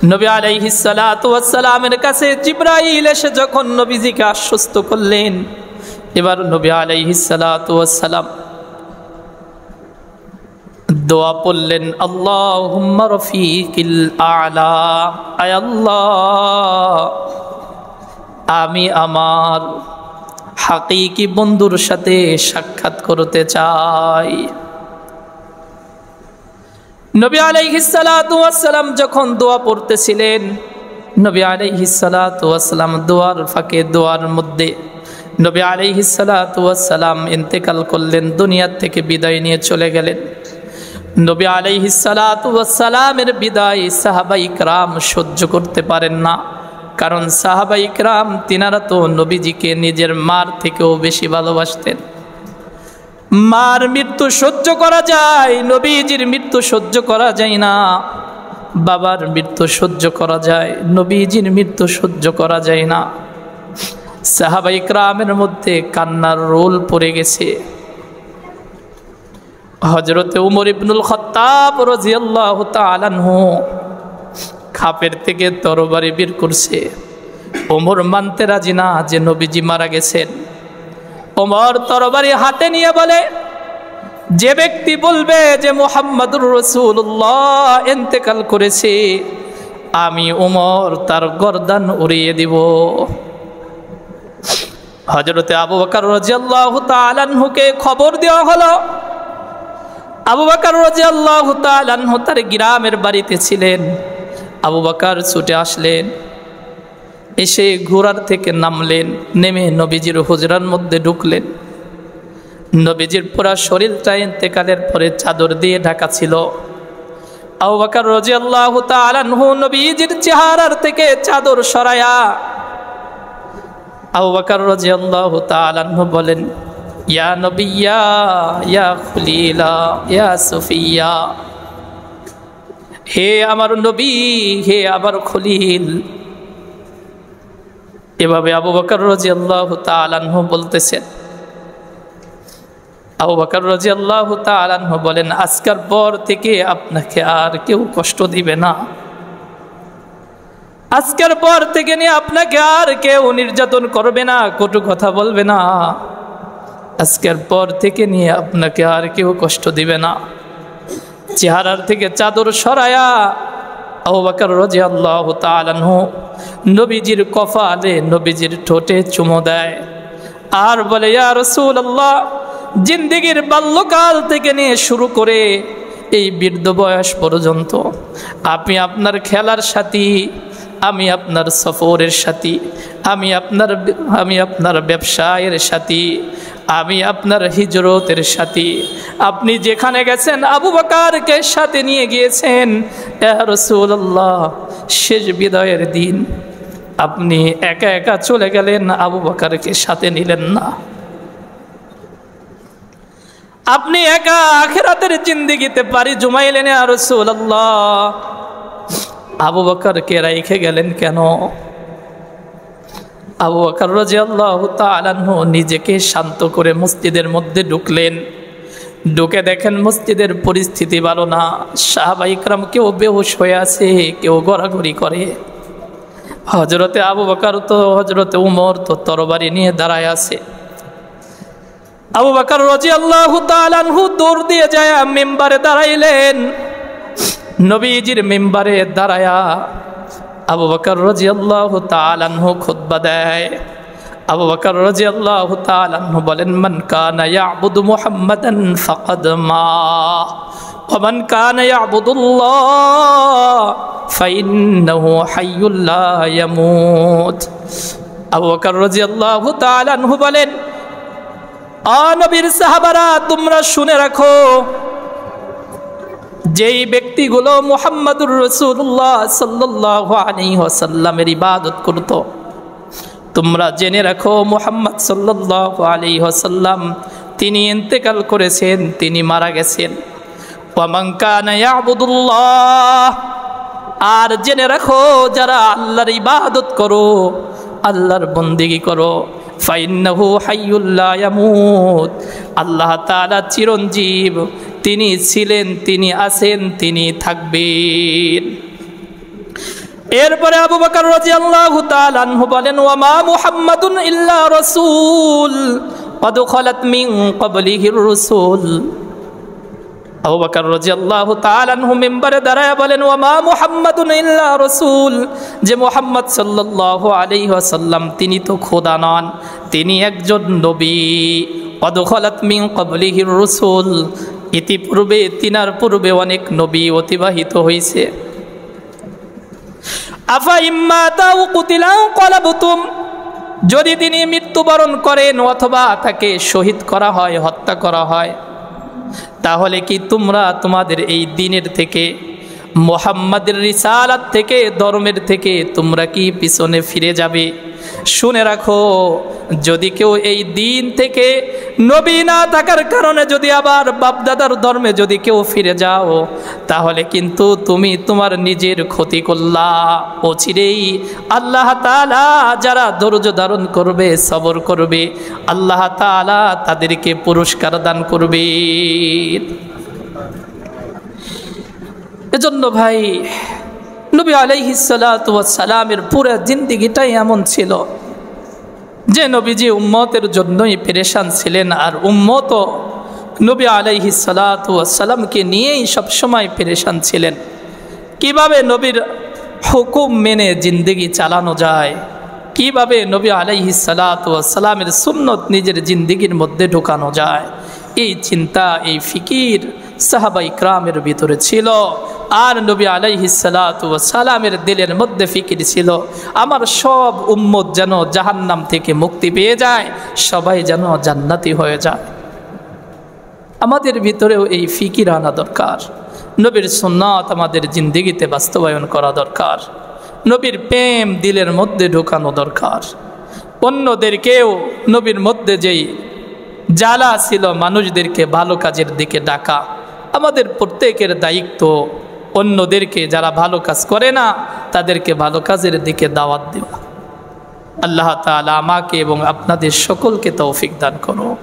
নবী আলাইহিস সালাতু ওয়াস সালামের কাছে জিবরাইল এসে যখন নবীজিকে আশ্বস্ত করলেন, এবার নবী আলাইহিস সালাতু ওয়াস সালাম দোয়া পড়লেন, আল্লাহুম্মা রফিকিল আ'লা, আয় আল্লাহ আমি আমার হাকিকি বন্ধুর সাথে সাক্ষাৎ করতে চাই। নবী আলাইহিস সালাতু ওয়াস সালাম যখন দোয়া পড়তেছিলেন, নবী আলাইহিস সালাতু ওয়াস সালাম দোয়ার ফাঁকে দোয়ার মধ্যে নবী আলাইহিস সালাতু ওয়াস সালাম ইন্তেকাল করলেন, দুনিয়া থেকে বিদায় নিয়ে চলে গেলেন। নবী আলাইহিস সালাতু ওয়াস সালামের বিদায় সাহাবায়ে ইকরাম সহ্য করতে পারেন না, কারণ সাহাবায়ে ইকরাম তিনারা তো নবীজিকে নিজের মার থেকেও বেশি ভালোবাসতেন। মার মৃত্যু সহ্য করা যায়, নবীজির মৃত্যু সহ্য করা যায় না। বাবার মৃত্যু সহ্য করা যায়, নবীজির মৃত্যু সহ্য করা যায় না। সাহাবায়ে ইকরামের মধ্যে কান্নার রোল পড়ে গেছে। হযরতে উমর ইবনুল খাত্তাব রাদিয়াল্লাহু তাআলা আনহু খাপের থেকে তরবারি বের করছে। ওমর মানতে রাজি না যে নবীজি মারা গেছেন। ওমর তরবারি হাতে নিয়ে বলে, যে ব্যক্তি বলবে যে মুহাম্মাদুর রাসূলুল্লাহ ইন্তেকাল করেছে, আমি ওমর তার গর্দান উড়িয়ে দিব। হযরতে আবু বকর রাদিয়াল্লাহু তাআলা আনহুকে খবর দেওয়া হলো। আবু বকর রাদিয়াল্লাহু তাআলা আনহু তার গ্রামের বাড়িতে ছিলেন। আবু বকর ছুটে আসলেন, এসে ঘোড়ার থেকে নামলেন, নেমে নবীজির হুজরার মধ্যে ঢুকলেন। নবীজির পুরা শরীরটা ইন্তেকালের পরে চাদর দিয়ে ঢাকা ছিল। আবু বকর রাদিয়াল্লাহু তাআলা আনহু নবীজির চেহারার থেকে চাদর সরায়া আবু বকর রাদিয়াল্লাহু তাআলা আনহু বলেন, ইয়া নবিয়্যা ইয়া খলিলা ইয়া সুফিয়া, হে আমার নবী, হে আমার খলিল। এভাবে আবু বকর রাদিয়াল্লাহু তাআলা আনহু বলতেছেন। আবু বকর রাদিয়াল্লাহু তাআলা আনহু বলেন, আজকের পর থেকে আপনাকে আর কেউ কষ্ট দিবে না। আজকের পর থেকে নিয়ে আপনাকে আর কেউ নির্যাতন করবে না, কটু কথা বলবে না। আজকের পর থেকে নিয়ে আপনাকে আর কেউ কষ্ট দিবে না। চেহারার থেকে চাদর সরায়া আবু বকর রাদিয়াল্লাহু তাআলা আনহু নবীজির কপালে, নবীজির ঠোঁটে চুমো দেয় আর বলে, ইয়া রাসূলুল্লাহ, জিন্দেগীর বাল্যকাল থেকে নিয়ে শুরু করে এই বৃদ্ধ বয়স পর্যন্ত আপনি আপনার খেলার সাথী, আমি আপনার সফরের সাথী, আমি আপনার ব্যবসায়ের সাথী, আমি আপনার হিজরতের সাথী। আপনি যেখানে গেছেন আবু বকরকে সাথে নিয়ে গিয়েছেন। ইয়া রাসূলুল্লাহ, শেষ বিদায়ের দিন আপনি একা একা চলে গেলেন, আবু বকরকে সাথে নিলেন না। আপনি একা আখিরাতের জিন্দেগিতে পাড়ি জমাইলেন, ইয়া রাসূলুল্লাহ, আবু বকরকে রেখে গেলেন কেন? আবু বকর রাদিয়াল্লাহু তাআলা আনহু নিজেকে শান্ত করে মসজিদের মধ্যে ঢুকলেন। ঢুকে দেখেন মসজিদের পরিস্থিতি ভালো না। সাহাবায়ে ইকরাম কেউ বেহুশ হয়ে আছে, কেউ গড়াগড়ি করে। হযরতে আবু বকর তো হযরতে উমর তো তরবারি নিয়ে দাঁড়ায় আছে। আবু বকর রাদিয়াল্লাহু তাআলা আনহু দৌড় দিয়ে যায় মিম্বারে দাঁড়াইলেন। নবীজির মিম্বারে দাঁড়ায়া আবু বকর রাদিয়াল্লাহু তাআলা আনহু খুতবা দেয়। আবু বকর রাদিয়াল্লাহু তাআলা আনহু বলেন, মান কানা ইয়াবুদু মুহাম্মাদান ফাকাদ মা ওয়া মান কানা ইয়াবুদুল্লাহ ফাইন্নাহু হাইয়্যুল লা ইয়ামুত। আবু বকর রাদিয়াল্লাহু তাআলা আনহু বলেন, নবীর সাহাবারা, তোমরা শুনে রাখো, যেই ব্যক্তিগুলো মুহাম্মাদুর রাসূলুল্লাহ সাল্লাল্লাহু আলাইহি ওয়াসাল্লামের ইবাদত করত, তোমরা জেনে রাখো মুহাম্মদ সাল্লাল্লাহু আলাইহি ওয়াসাল্লাম তিনি ইন্তেকাল করেছেন, তিনি মারা গেছেন। ওয়া মান কানা ইয়াবুদুল্লাহ, আর জেনে রাখো যারা আল্লাহর ইবাদত করো, আল্লাহর বন্দেগী করো, ফাইন্নাহু হাইয়্যুল লা ইয়ামুত, আল্লাহ তাআলা চিরঞ্জীব, তিনি ছিলেন, তিনি আছেন, তিনি থাকবেন। এরপরে আবু বকর রাদিয়াল্লাহু তাআলা আনহু বলেন, ওয়া মা মুহাম্মাদুন ইল্লা রাসূল ক্বাদ খালাত মিন ক্বাবলিহির রাসূল। আবু বকর রাদিয়াল্লাহু তাআলা আনহু মিম্বরে দাঁড়ায় বলেন, ওয়া মা মুহাম্মাদুন ইল্লা রাসূল, যে মুহাম্মদ সাল্লাল্লাহু আলাইহি ওয়াসাল্লাম তিনি তো খোদা নন, তিনি একজন নবী। ক্বাদ খালাত মিন ক্বাবলিহির রাসূল, ইতিপূর্বে তিনার পূর্বে অনেক নবী অতিবাহিত হয়েছে। আফা ইম্মা তাও কুতিলা ক্বালাবতুম, যদি তিনি মৃত্যুবরণ করেন অথবা তাকে শহীদ করা হয়, হত্যা করা হয়, তাহলে কি তোমরা তোমাদের এই দ্বীনের থেকে, মুহাম্মাদের রিসালাত থেকে, ধর্মের থেকে তোমরা কি পিছনে ফিরে যাবে? শুনে রাখো, যদি কেউ এই দ্বীন থেকে নবী না থাকার কারণে যদি আবার বাপদাদার ধর্মে যদি কেউ ফিরে যাও, তাহলে কিন্তু তুমি তোমার নিজের ক্ষতি করলা। অচিরেই আল্লাহ তাআলা যারা ধৈর্য ধারণ করবে, সবর করবে, আল্লাহ তাআলা তাদেরকে পুরস্কার দান করবে। এজন্য ভাই, নবী আলাইহিস সালাতু ওয়াস সালামের পুরো জিন্দেগিটাই এমন ছিল যে নবীজি উম্মতের জন্যই পেরেশান ছিলেন, আর উম্মতও নবী আলাইহিস সালাতু ওয়াস সালামকে নিয়েই সবসময় পেরেশান ছিলেন। কিভাবে নবীর হুকুম মেনে জিন্দেগি চালানো যায়, কিভাবে নবী আলাইহিস সালাতু ওয়াস সালামের সুন্নত নিজের জিন্দেগির মধ্যে ঢোকানো যায়, এই চিন্তা, এই ফিকির সাহাবা ইকরামের ভিতরে ছিল। আর নবী আলাইহিস সালাতু ওয়াস সালামের দিলের মধ্যে ফিকির ছিল, আমার সব উম্মত যেন জাহান্নাম থেকে মুক্তি পেয়ে যায়, সবাই যেন জান্নাতি হয়ে যায়। আমাদের ভিতরেও এই ফিকির আনা দরকার। নবীর সুন্নাত আমাদের জিন্দেগিতে বাস্তবায়ন করা দরকার। নবীর প্রেম দিলের মধ্যে ঢোকানো দরকার। অন্যদেরকেও নবীর মধ্যে যেই জ্বালা ছিল মানুষদেরকে ভালো কাজের দিকে ডাকা, আমাদের প্রত্যেকের দায়িত্ব অন্যদেরকে যারা ভালো কাজ করে না তাদেরকে ভালো কাজের দিকে দাওয়াত দেওয়া। আল্লাহ তাআলা আমাকে এবং আপনাদের সকলকে তৌফিক দান করুক।